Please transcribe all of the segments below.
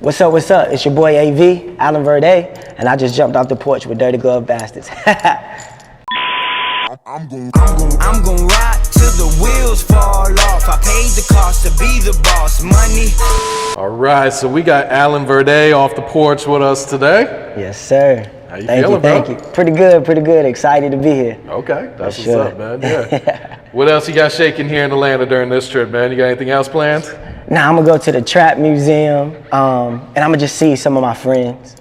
What's up, what's up? It's your boy AV, Allen Verde, and I just jumped off the porch with Dirty Glove Bastards. I'm gon' ride till the wheels fall off. I paid the cost to be the boss. Money. All right, so we got Allen Verde off the porch with us today. Yes, sir. How you feeling, thank bro? you. Pretty good. Excited to be here. Okay, that's what's sure. up, man. Yeah. What else you got shaking here in Atlanta during this trip, man? You got anything else planned? Now I'm gonna go to the Trap Museum, and I'm gonna just see some of my friends,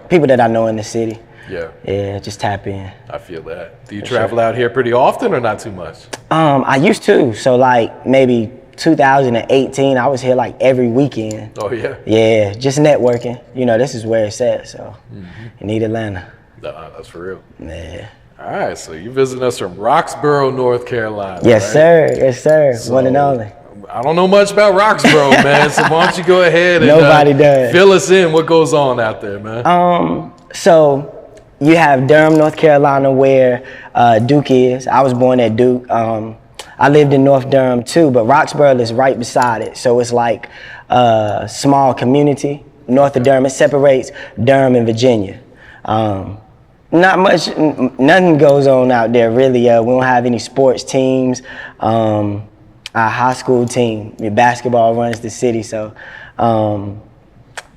people that I know in the city. Yeah, just tap in. I feel that. Do you travel out here pretty often or not too much? I used to. So like maybe 2018, I was here like every weekend. Oh yeah? Yeah, just networking. You know, this is where it's at, so you need Atlanta. That's for real. Yeah. All right, so you visiting us from Roxboro, North Carolina, Yes, right? sir. Yes, sir. So, one and only. I don't know much about Roxboro, man, so why don't you go ahead and Nobody does. Fill us in what goes on out there, man. So you have Durham, North Carolina, where Duke is. I was born at Duke. I lived in North Durham too, but Roxboro is right beside it. So it's like a small community north of Durham. It separates Durham and Virginia. Not much, nothing goes on out there really. We don't have any sports teams. Our high school team, basketball runs the city. So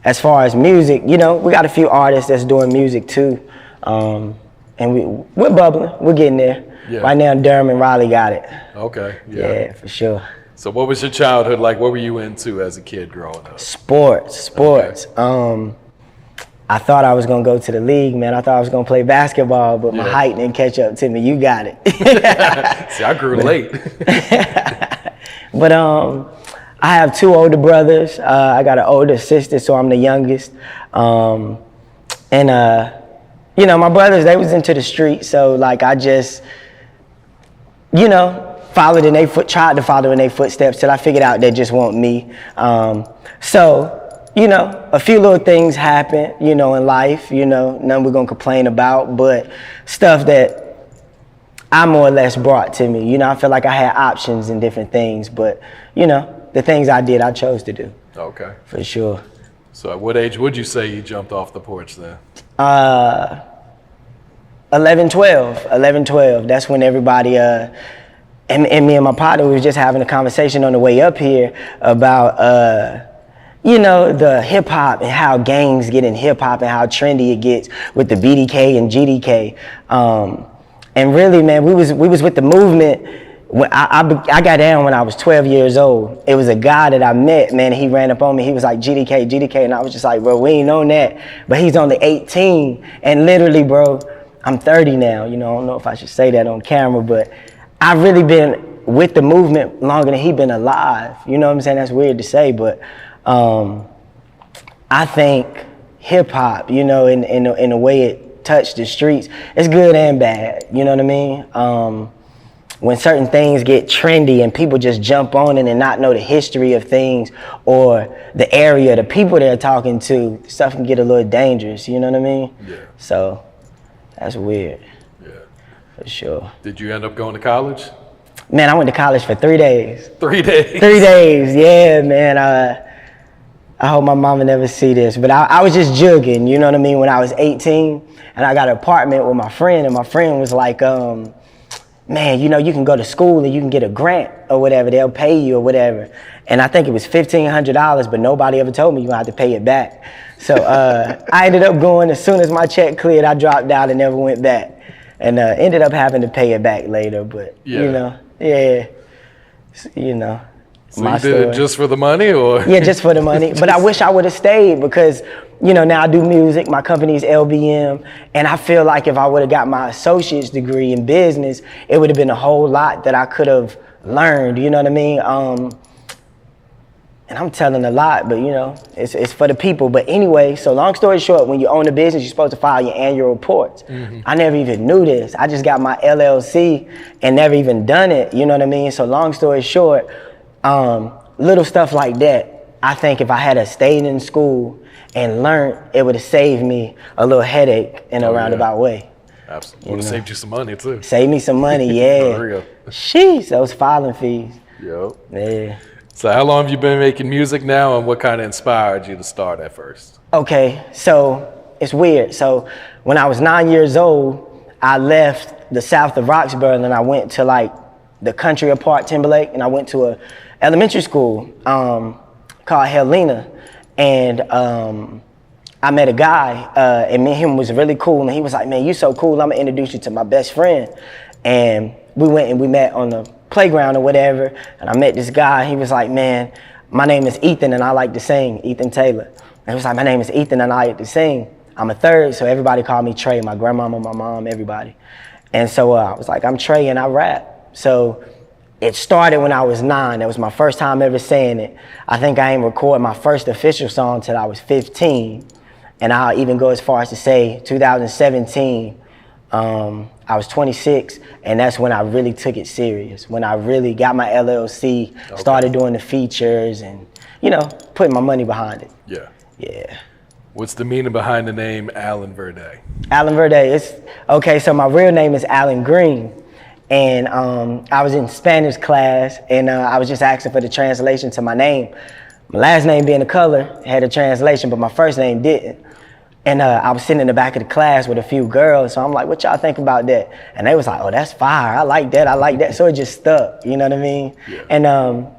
as far as music, you know, we got a few artists that's doing music too. And we're bubbling, we're getting there. Yeah. Right now, Durham and Raleigh got it. Okay, Yeah, for sure. So what was your childhood like? What were you into as a kid growing up? Sports. Okay. I thought I was gonna go to the league, man. I thought I was gonna play basketball, but my height didn't catch up to me. You got it. See, I grew late. But I have two older brothers. I got an older sister, so I'm the youngest. You know, my brothers, they was into the street, so like I just, you know, tried to follow in their footsteps till I figured out they just want me. So, you know, a few little things happen, you know, in life, you know, none we're gonna complain about, but stuff that I more or less brought to me. You know, I feel like I had options and different things, but, you know, the things I did, I chose to do. Okay. For sure. So at what age would you say you jumped off the porch then? 11, 12. That's when everybody, and me and my partner, we was just having a conversation on the way up here about, you know, the hip hop and how gangs get in hip hop and how trendy it gets with the BDK and GDK. And really, man, we was with the movement. When I got down when I was 12 years old. It was a guy that I met, man. He ran up on me. He was like, GDK. And I was just like, bro, we ain't on that. But he's only 18. And literally, bro, I'm 30 now. You know, I don't know if I should say that on camera, but I've really been with the movement longer than he been alive. You know what I'm saying? That's weird to say, but I think hip hop, you know, in the way it touched the streets, it's good and bad. You know what I mean? When certain things get trendy and people just jump on it and not know the history of things or the area, the people they're talking to, stuff can get a little dangerous, you know what I mean? Yeah. So that's weird. Yeah. For sure. Did you end up going to college? Man, I went to college for 3 days. 3 days? 3 days, yeah, man. I hope my mama never see this, but I was just jugging, you know what I mean, when I was 18, and I got an apartment with my friend, and my friend was like, man, you know, you can go to school and you can get a grant or whatever, they'll pay you or whatever. And I think it was $1,500, but nobody ever told me you're gonna have to pay it back. So I ended up going, as soon as my check cleared, I dropped out and never went back. And ended up having to pay it back later, but you know, you know. So you did it just for the money, or? Yeah, just for the money. But I wish I would have stayed because, you know, now I do music. My company's LBM, and I feel like if I would have got my associate's degree in business, it would have been a whole lot that I could have learned. You know what I mean? And I'm telling a lot, but you know, it's for the people. But anyway, so long story short, when you own a business, you're supposed to file your annual reports. I never even knew this. I just got my LLC and never even done it. You know what I mean? So long story short. Little stuff like that, I think if I had stayed in school and learned, it would have saved me a little headache in a roundabout way. Absolutely. Would have saved you some money too. Saved me some money, yeah. For real. Sheesh, those filing fees. Yep. Yeah. So how long have you been making music now, and what kind of inspired you to start at first? Okay, so it's weird. So when I was 9 years old, I left the south of Roxboro and then I went to like the country of Porch, Timberlake, and I went to a elementary school called Helena, and I met a guy, and me and him was really cool, and he was like, man, you so cool, I'm gonna introduce you to my best friend. And we went and we met on the playground or whatever, and I met this guy. He was like, man, my name is Ethan and I like to sing, Ethan Taylor. And he was like, my name is Ethan and I like to sing. I'm a third, so everybody called me Trey, my grandmama, my mom, everybody. And so I was like, I'm Trey and I rap. So it started when I was 9. That was my first time ever saying it. I think I ain't record my first official song till I was 15. And I'll even go as far as to say 2017, I was 26, and that's when I really took it serious. When I really got my LLC, started doing the features and, you know, putting my money behind it. Yeah. Yeah. What's the meaning behind the name Allen Verde? Allen Verde, okay, so my real name is Allen Green. And I was in Spanish class, and I was just asking for the translation to my name. My last name being a color had a translation, but my first name didn't. And I was sitting in the back of the class with a few girls, so I'm like, what y'all think about that? And they was like, oh, that's fire, I like that, I like that. So it just stuck, you know what I mean? Yeah. And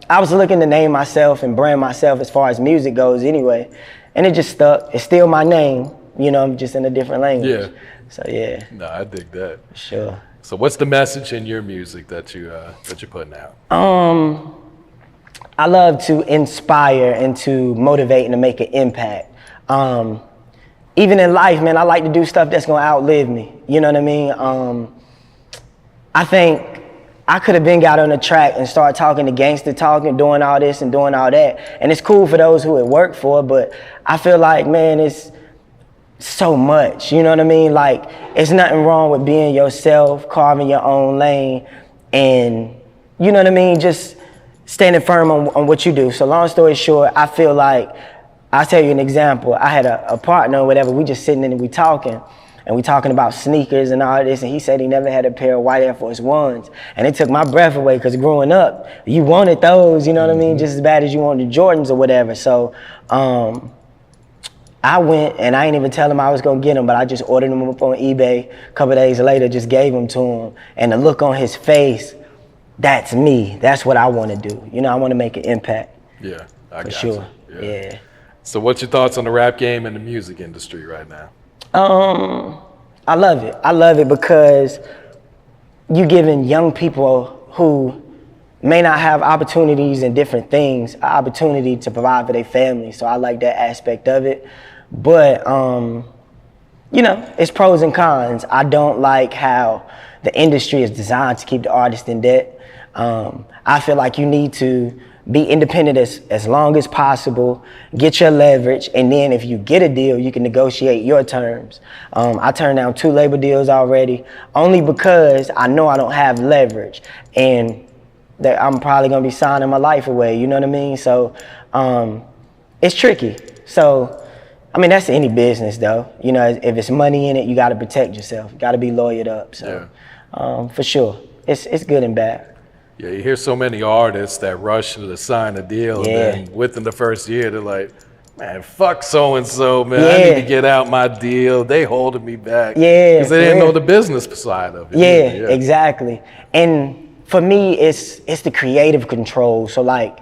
I was looking to name myself and brand myself as far as music goes anyway, and it just stuck. It's still my name, you know, I'm just in a different language. Yeah. So yeah. No, I dig that. Sure. So what's the message in your music that you're putting out? I love to inspire and to motivate and to make an impact. Even in life, man, I like to do stuff that's gonna outlive me. You know what I mean? I think I could have been got on the track and started talking the gangster talk and doing all this and doing all that. And it's cool for those who it worked for, but I feel like, man, it's so much, you know what I mean? Like, it's nothing wrong with being yourself, carving your own lane, and, you know what I mean? Just standing firm on what you do. So long story short, I feel like, I'll tell you an example. I had a partner or whatever, we just sitting in and we talking about sneakers and all this, and he said he never had a pair of white Air Force Ones. And it took my breath away, because growing up, you wanted those, you know what I mean, just as bad as you wanted the Jordans or whatever. So I went, and I ain't even tell him I was gonna get them, but I just ordered them up on eBay. A couple days later, just gave them to him. And the look on his face, that's me. That's what I wanna do. You know, I wanna make an impact. Yeah, I got sure. You. Yeah. So what's your thoughts on the rap game and the music industry right now? I love it. I love it because you're giving young people who may not have opportunities in different things, an opportunity to provide for their family. So I like that aspect of it. But, you know, it's pros and cons. I don't like how the industry is designed to keep the artist in debt. I feel like you need to be independent as long as possible, get your leverage, and then if you get a deal, you can negotiate your terms. I turned down 2 label deals already, only because I know I don't have leverage, and that I'm probably gonna be signing my life away, you know what I mean? So it's tricky. So, I mean, that's any business though. You know, if it's money in it, you gotta protect yourself. You gotta be lawyered up, so for sure. It's good and bad. Yeah, you hear so many artists that rush to sign a deal, and then within the first year, they're like, man, fuck so-and-so, man. I need to get out my deal. They holding me back. Yeah. Because they didn't know the business side of it. Yeah, exactly. And for me, it's the creative control. So like,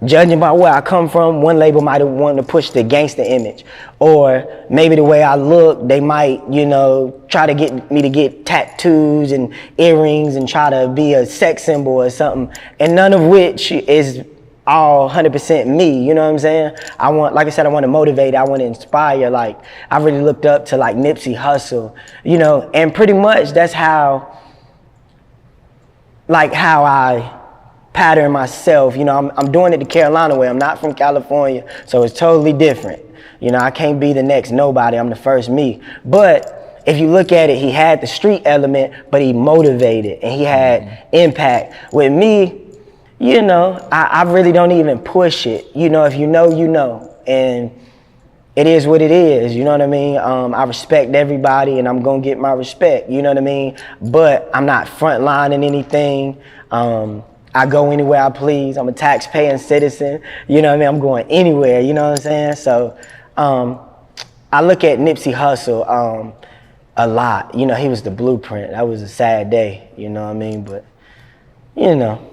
judging by where I come from, one label might have wanted to push the gangster image, or maybe the way I look, they might, you know, try to get me to get tattoos and earrings and try to be a sex symbol or something, and none of which is all 100% me, you know what I'm saying? I want, like I said, I want to motivate, I want to inspire. Like, I really looked up to like Nipsey Hussle, you know, and pretty much that's how I pattern myself. You know, I'm doing it the Carolina way. I'm not from California, so it's totally different. You know, I can't be the next nobody. I'm the first me. But if you look at it, he had the street element, but he motivated and he had impact. With me, you know, I really don't even push it. You know, if you know, you know. And it is what it is, you know what I mean? I respect everybody and I'm gonna get my respect, you know what I mean? But I'm not frontlining anything. I go anywhere I please. I'm a tax-paying citizen. You know what I mean? I'm going anywhere. You know what I'm saying? So I look at Nipsey Hussle a lot. You know, he was the blueprint. That was a sad day. You know what I mean? But, you know.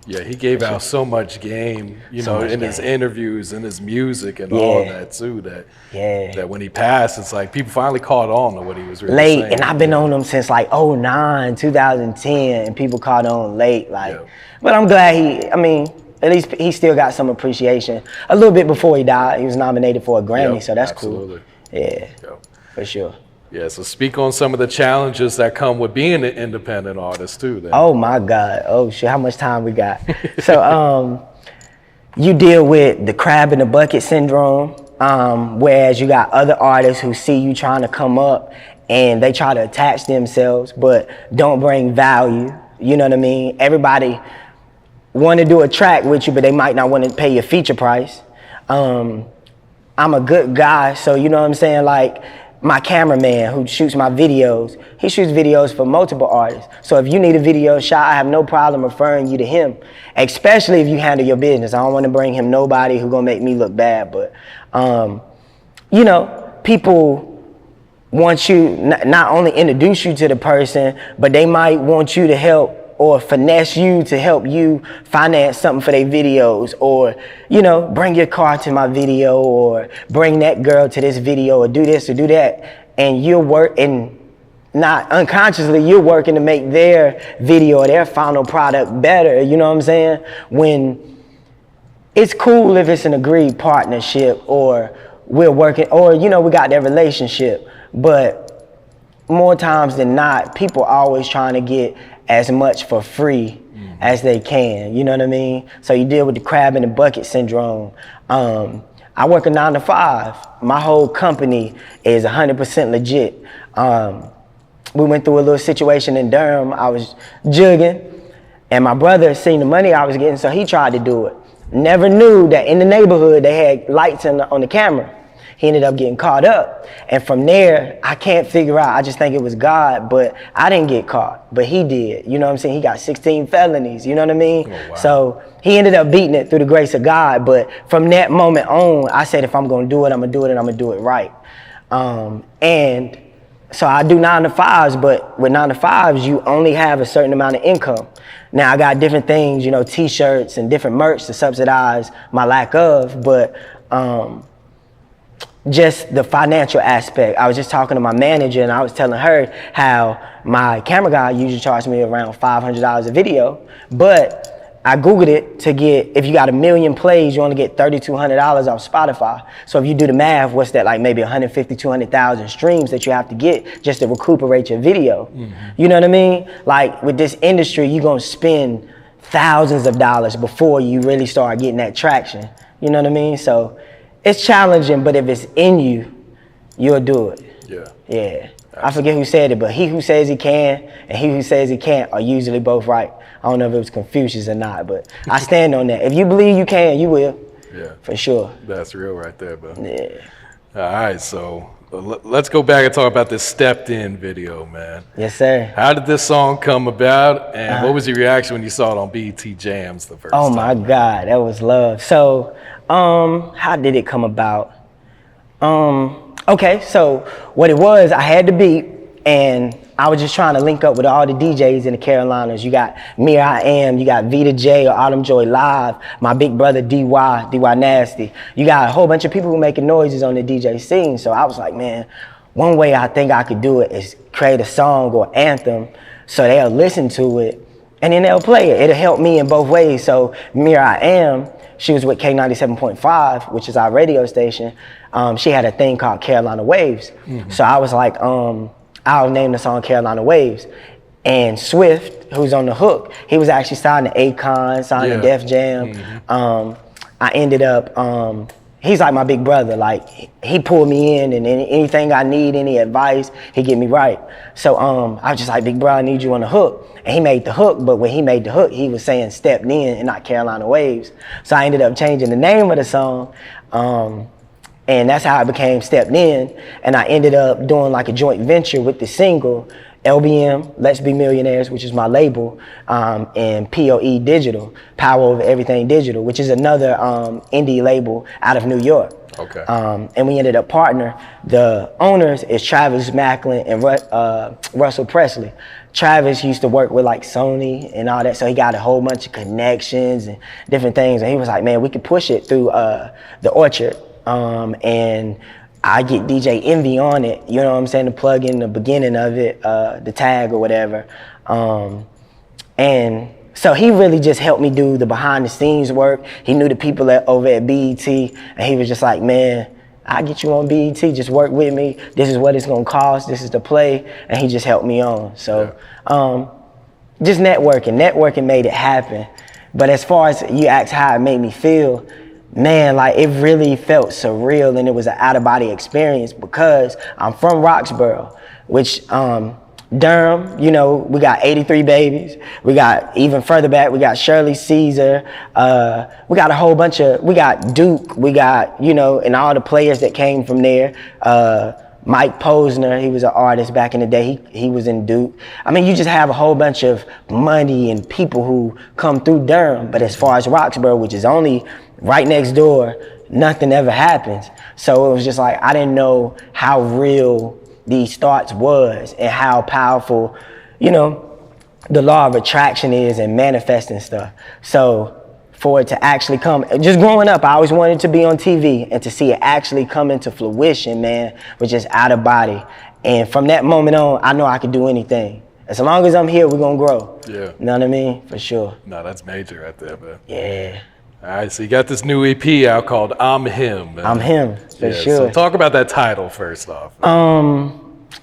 Yeah, he gave out so much game, you know, in his interviews and his music and all of that too. That when he passed, it's like people finally caught on to what he was really saying. And I've been on him since like 2009, 2010, and people caught on late. Like, but I'm glad at least he still got some appreciation. A little bit before he died, he was nominated for a Grammy, so that's cool. Yeah, for sure. Yeah, so speak on some of the challenges that come with being an independent artist too. Then. Oh my God, oh shit, how much time we got? So you deal with the crab in the bucket syndrome, whereas you got other artists who see you trying to come up and they try to attach themselves but don't bring value. You know what I mean? Everybody want to do a track with you, but they might not want to pay your feature price. I'm a good guy, so you know what I'm saying? Like, my cameraman who shoots my videos, he shoots videos for multiple artists. So if you need a video shot, I have no problem referring you to him, especially if you handle your business. I don't want to bring him nobody who's gonna make me look bad, but you know, people want you, not only introduce you to the person, but they might want you to help or finesse you to help you finance something for their videos, or, you know, bring your car to my video, or bring that girl to this video, or do this or do that. And you're working, not unconsciously, you're working to make their video or their final product better. You know what I'm saying? When it's cool if it's an agreed partnership, or we're working, or, you know, we got that relationship. But more times than not, people are always trying to get as much for free as they can, you know what I mean? So you deal with the crab in the bucket syndrome. I work a 9 to 5. My whole company is 100% legit. We went through a little situation in Durham. I was jugging, and my brother seen the money I was getting, so he tried to do it. Never knew that in the neighborhood they had lights on the camera. He ended up getting caught up. And from there, I can't figure out, I just think it was God, but I didn't get caught, but he did. You know what I'm saying? He got 16 felonies, you know what I mean? Oh, wow. So he ended up beating it through the grace of God. But from that moment on, I said, if I'm gonna do it, I'm gonna do it, and I'm gonna do it right. And so I do 9 to 5s, but with 9 to 5s, you only have a certain amount of income. Now I got different things, you know, t-shirts and different merch to subsidize my lack of, but just the financial aspect. I was just talking to my manager, and I was telling her how my camera guy usually charged me around $500 a video, but I Googled it to get, if you got 1 million plays, you only get $3,200 off Spotify. So if you do the math, what's that, like maybe 150, 200,000 streams that you have to get just to recuperate your video. You know what I mean? Like with this industry, you're gonna spend thousands of dollars before you really start getting that traction. You know what I mean? So it's challenging, but if it's in you, you'll do it. Yeah. Absolutely. I forget who said it, but he who says he can and he who says he can't are usually both right. I don't know if it was Confucius or not, but I stand on that. If you believe you can, you will. Yeah. For sure. That's real right there, bro. Yeah. All right, so let's go back and talk about this Stepped In video, man. Yes, sir. How did this song come about, and what was your reaction when you saw it on BET Jams the first time? Oh my God, that was love. So, how did it come about? Okay, so what it was, I had the beat, and I was just trying to link up with all the DJs in the Carolinas. You got Me I Am, you got Vita J or Autumn Joy Live, my big brother DY Nasty. You got a whole bunch of people who making noises on the DJ scene. So I was like, man, one way I think I could do it is create a song or anthem so they'll listen to it and then they'll play it. It'll help me in both ways. So Me I Am, she was with K97.5, which is our radio station. She had a thing called Carolina Waves. So I was like, I'll name the song Carolina Waves. And Swift, who's on the hook, he was actually signed to Akon, signed to Def Jam. I ended up, he's like my big brother. Like, he pulled me in, and anything I need, any advice, he get me right. So I was just like, big bro, I need you on the hook. And he made the hook, but when he made the hook, he was saying Stepped In and not Carolina Waves. So I ended up changing the name of the song. And that's how I became Stepped In. And I ended up doing like a joint venture with the single. LBM, Let's Be Millionaires, which is my label, and POE Digital, Power Over Everything Digital, which is another indie label out of New York. Okay. And we ended up partner. The owners is Travis Macklin and Russell Presley. Travis used to work with like Sony and all that, so he got a whole bunch of connections and different things. And he was like, man, we could push it through the Orchard. And I get DJ Envy on it, you know what I'm saying, to plug in the beginning of it, the tag or whatever. And so he really just helped me do the behind the scenes work. He knew the people over at BET, and he was just like, man, I'll get you on BET, just work with me. This is what it's gonna cost, this is the play, and he just helped me on. So just networking made it happen. But as far as you ask how it made me feel, man, like it really felt surreal, and it was an out-of-body experience because I'm from Roxboro, which Durham, you know, we got 83 Babies. We got even further back, we got Shirley Caesar. We got a whole bunch of, we got Duke, we got, you know, and all the players that came from there. Mike Posner, he was an artist back in the day. He was in Duke. I mean, you just have a whole bunch of money and people who come through Durham. But as far as Roxboro, which is only right next door, nothing ever happens. So it was just like, I didn't know how real these thoughts was and how powerful, you know, the law of attraction is and manifesting stuff. So for it to actually come, just growing up, I always wanted to be on TV, and to see it actually come into fruition, man, was just out of body. And from that moment on, I know I could do anything. As long as I'm here, we're gonna grow. Yeah. You know what I mean? For sure. No, that's major right there, man. Yeah. All right, so you got this new EP out called I'm Him, man. I'm Him, for sure. So talk about that title first off.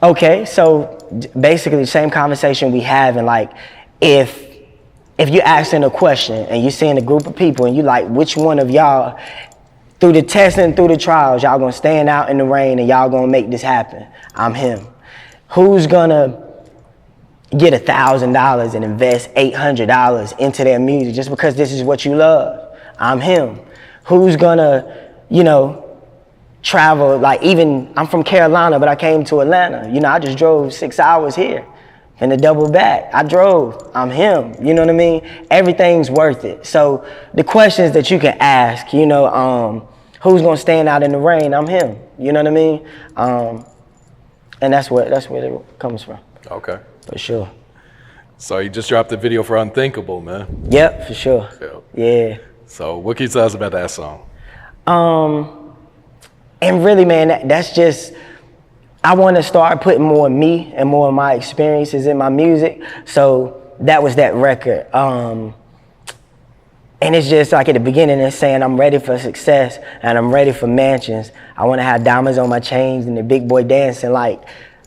Okay, so basically the same conversation we have, and like, if you're asking a question and you're seeing a group of people and you like, which one of y'all, through the testing, through the trials, y'all gonna stand out in the rain and y'all gonna make this happen? I'm Him. Who's gonna get $1,000 and invest $800 into their music just because this is what you love? I'm Him. Who's gonna, you know, travel, like even, I'm from Carolina, but I came to Atlanta. You know, I just drove 6 hours here and the double back. I drove. I'm Him. You know what I mean? Everything's worth it. So the questions that you can ask, you know, who's gonna stand out in the rain? I'm Him. You know what I mean? And that's where it comes from. Okay. For sure. So you just dropped the video for Unthinkable, man. Yep, for sure. Yeah. So what can you tell us about that song? And really, man, that's just, I want to start putting more of me and more of my experiences in my music. So that was that record. And it's just like at the beginning, it's saying I'm ready for success and I'm ready for mansions. I want to have diamonds on my chains and the big boy dancing. Like,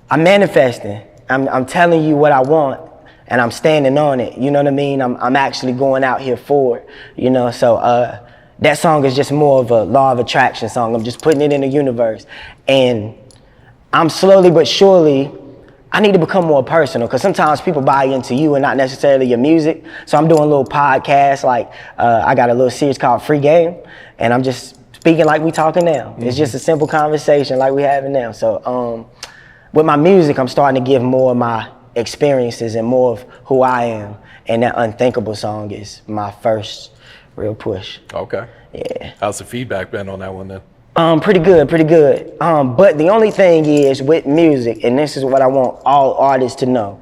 I'm manifesting. I'm telling you what I want and I'm standing on it. You know what I mean? I'm actually going out here for it. You know, so that song is just more of a law of attraction song. I'm just putting it in the universe. And I'm slowly but surely, I need to become more personal, because sometimes people buy into you and not necessarily your music. So I'm doing a little podcast, like I got a little series called Free Game, and I'm just speaking like we talking now. Mm-hmm. It's just a simple conversation like we having now. So with my music, I'm starting to give more of my experiences and more of who I am. And that Unthinkable song is my first real push. Okay. Yeah. How's the feedback been on that one then? Pretty good. But the only thing is with music, and this is what I want all artists to know,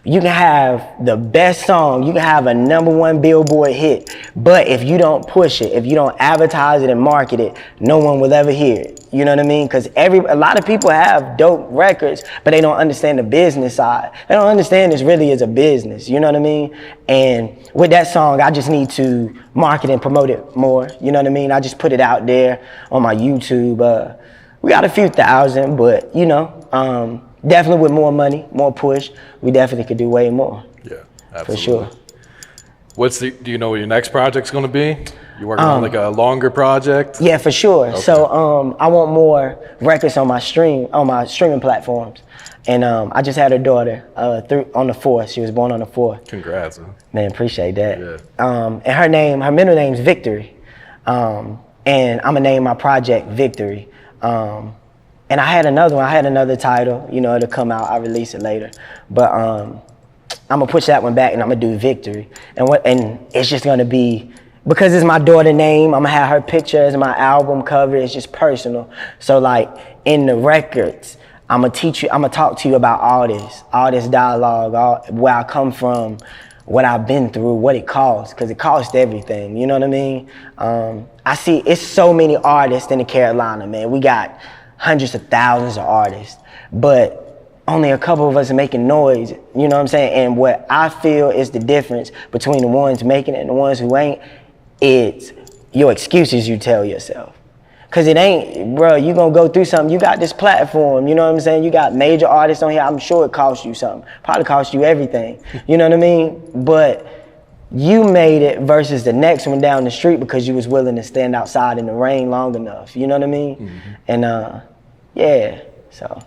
you can have the best song, you can have a #1 Billboard hit, but if you don't push it, if you don't advertise it and market it, no one will ever hear it. You know what I mean? Because a lot of people have dope records, but they don't understand the business side. They don't understand this really is a business. You know what I mean? And with that song, I just need to market and promote it more. You know what I mean? I just put it out there on my YouTube. We got a few thousand, but you know, definitely with more money, more push, we definitely could do way more. Yeah, absolutely. For sure. Do you know what your next project's gonna be? You working on like a longer project? Yeah, for sure. Okay. So I want more records on my streaming platforms. And I just had a daughter on the 4th. She was born on the 4th. Congrats, man. Man, appreciate that. Yeah. And her middle name's Victory. And I'm gonna name my project Victory. And I had another one. I had another title. You know, it'll come out. I'll release it later. But I'm gonna push that one back, and I'm gonna do Victory. And it's just gonna be, because it's my daughter name, I'm gonna have her picture as my album cover. It's just personal. So like in the records, I'm gonna talk to you about all this dialogue, where I come from, what I've been through, what it costs, because it costs everything, you know what I mean? I see it's so many artists in the Carolina, man. We got hundreds of thousands of artists, but only a couple of us are making noise, you know what I'm saying? And what I feel is the difference between the ones making it and the ones who ain't, it's your excuses you tell yourself. Cause it ain't, bro, you gonna go through something, you got this platform, you know what I'm saying? You got major artists on here, I'm sure it cost you something. Probably cost you everything, you know what I mean? But you made it versus the next one down the street because you was willing to stand outside in the rain long enough, you know what I mean? Mm-hmm. And yeah, so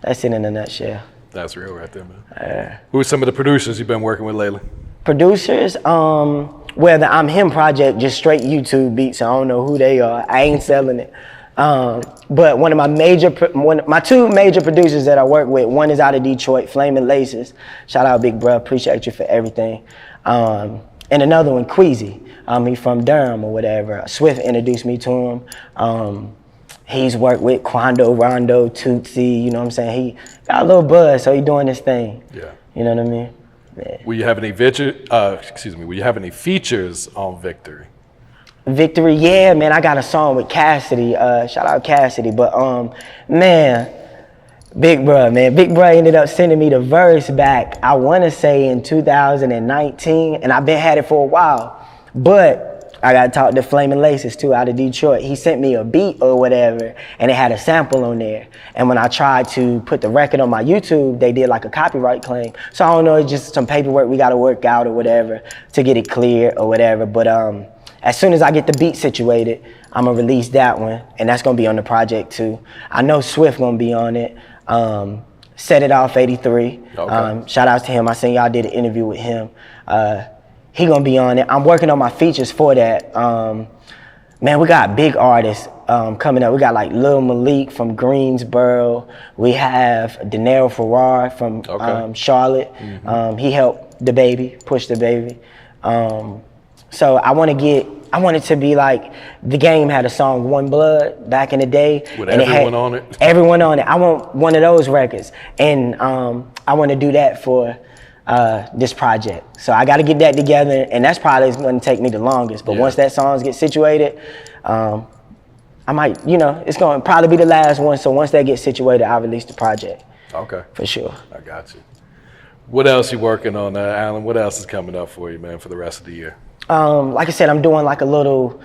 that's it in a nutshell. That's real right there, man. Who are some of the producers you've been working with lately? Producers, well, the I'm Him project, just straight YouTube beats. I don't know who they are. I ain't selling it. But one of my two major producers that I work with, one is out of Detroit, Flamin' Laces. Shout out, big bro. Appreciate you for everything. And another one, Queasy. He's from Durham or whatever. Swift introduced me to him. He's worked with Quando, Rondo, Tootsie. You know what I'm saying? He got a little buzz, so he doing this thing. Yeah. You know what I mean? Yeah. Will you have any features on Victory? Victory, yeah, man. I got a song with Cassidy. Shout out Cassidy. But man, Big Bro ended up sending me the verse back, I want to say in 2019, and I've been had it for a while. But I got to talk to Flamin' Laces too, out of Detroit. He sent me a beat or whatever, and it had a sample on there. And when I tried to put the record on my YouTube, they did like a copyright claim. So I don't know, it's just some paperwork we got to work out or whatever to get it clear or whatever. But as soon as I get the beat situated, I'm going to release that one, and that's going to be on the project too. I know Swift going to be on it. Set It Off 83. Okay. Shout out to him. I seen y'all did an interview with him. He gonna be on it. I'm working on my features for that. Man, we got big artists coming up. We got like Lil Malik from Greensboro. We have Denero Farrar from Charlotte. Mm-hmm. He helped the baby, push the baby. So I want it to be like The Game had a song One Blood back in the day. With everyone on it? Everyone on it. I want one of those records. And I want to do that for this project. So I got to get that together, and that's probably going to take me the longest. But once that songs get situated, I might, it's going to probably be the last one. So once that gets situated, I'll release the project. Okay. For sure. I got you. What else you working on, Allen? What else is coming up for you, man, for the rest of the year? Like I said, I'm doing like a little,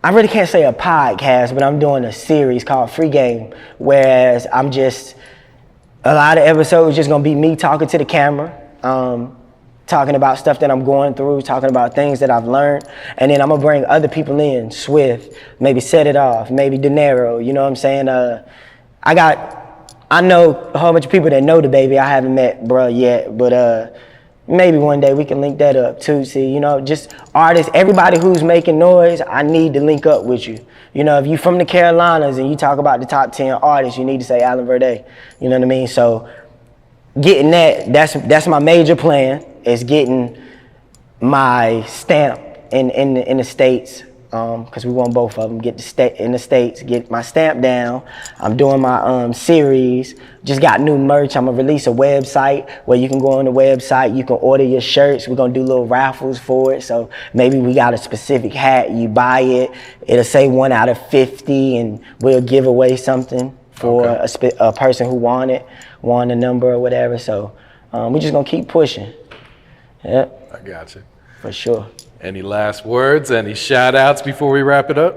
I really can't say a podcast, but I'm doing a series called Free Game, whereas a lot of episodes just going to be me talking to the camera. Talking about stuff that I'm going through, talking about things that I've learned, and then I'm gonna bring other people in, Swift, maybe Set It Off, maybe Denero, you know what I'm saying? I know a whole bunch of people that know the baby. I haven't met bruh yet, but maybe one day we can link that up too. See, just artists, everybody who's making noise, I need to link up with you. If you from the Carolinas and you talk about the top 10 artists, you need to say Allen Verde, you know what I mean? So getting that's my major plan, is getting my stamp in the States, because we want both of them. In the States, get my stamp down. I'm doing my series. Just got new merch. I'm gonna release a website where you can go on the website, you can order your shirts. We're gonna do little raffles for it. So maybe we got a specific hat, you buy it, it'll say 1 out of 50, and we'll give away something for a person who won a number or whatever. So we're just gonna keep pushing. Yep. I got you. For sure. Any last words, any shout outs before we wrap it up?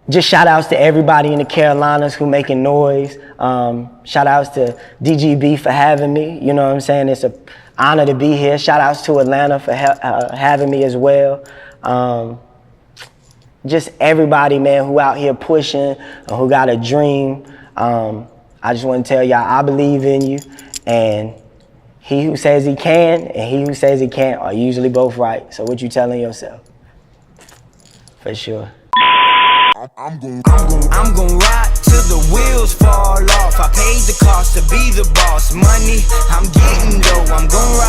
Just shout outs to everybody in the Carolinas who making noise. Shout outs to DGB for having me. You know what I'm saying? It's an honor to be here. Shout outs to Atlanta for having me as well. Just everybody, man, who out here pushing, who got a dream. I just want to tell y'all, I believe in you, and he who says he can and he who says he can't are usually both right. So what you telling yourself? For sure. I'm gon' ride till the wheels fall off. I paid the cost to be the boss. Money, I'm getting though. I'm gon' ride.